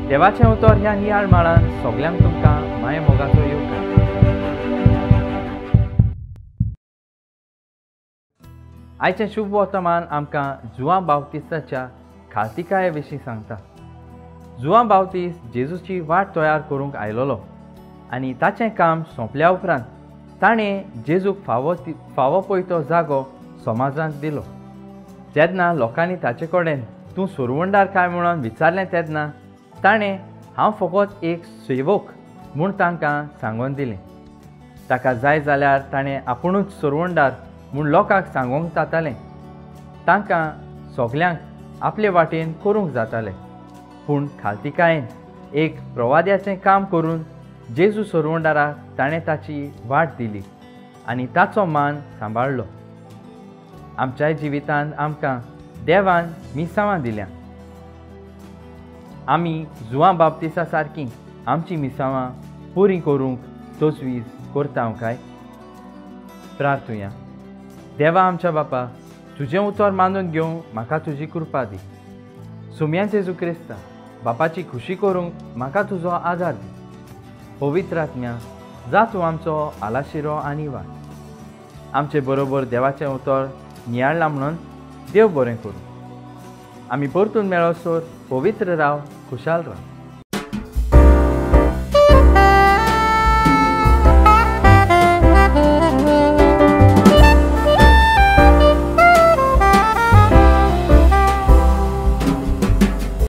देवाचें उतर ह्या नियाळ माळान सगल्यांक तुमकां माये मोगाचो येवकार. आयचें शुभ वर्तमान आमकां जुआं बावतिस्ताच्या खालतिकाये विशीं सांगता. जुआं बावतिस्त जेजूची वाट तयार करूंक आयलोलो आनी ताचें काम सोंपल्या उपरांत ताणें जेजूक फावो पळय जागो समाजांत दिलो. तेन्ना लोकांनी ताचे कडेन तूं सुरवंडार काय म्हणून विचारलें तेन्ना ताणें हांव फकत एक सेवक म्हूण तांकां सांगून दिलें. ताका जाय जाल्यार ताणें आपुणूच सुरवंडार म्हूण लोकांक सांगूंक जातालें. तांकां सगल्यांक आपले वाटेन करूंक जातालें. पूण खालतिकायेन एक प्रवाद्याचें काम करून जेजू सुरवंडाराक ताणें ताची वाट दिली आनी ताचो मान सांबाळ्ळो. आमच्या जिवितांत आमकां देवान मिसावां दिल्यां. आमी जुआं बाबतिसा सारकीं आमची मिसावां पुरी करूंक तजवीज करता काय? प्रार्थुया. देवा आमच्या बापा, तुजें उतर मानून घेवंक म्हाका तुजी कृपा दी. सुम्या जेजू क्रिस्ता, बापाची खुशी करूंक म्हाका तुजो आदार दी. पवित्र आत्म्या, जा तूं आमचो आलाशिरो आनी वाट. आमचे बरोबर देवाचें उतर नियाळ्ळां म्हणून देव बरें करूं. आमी परतून मेळसर पवित्र राव, खुशाल राव.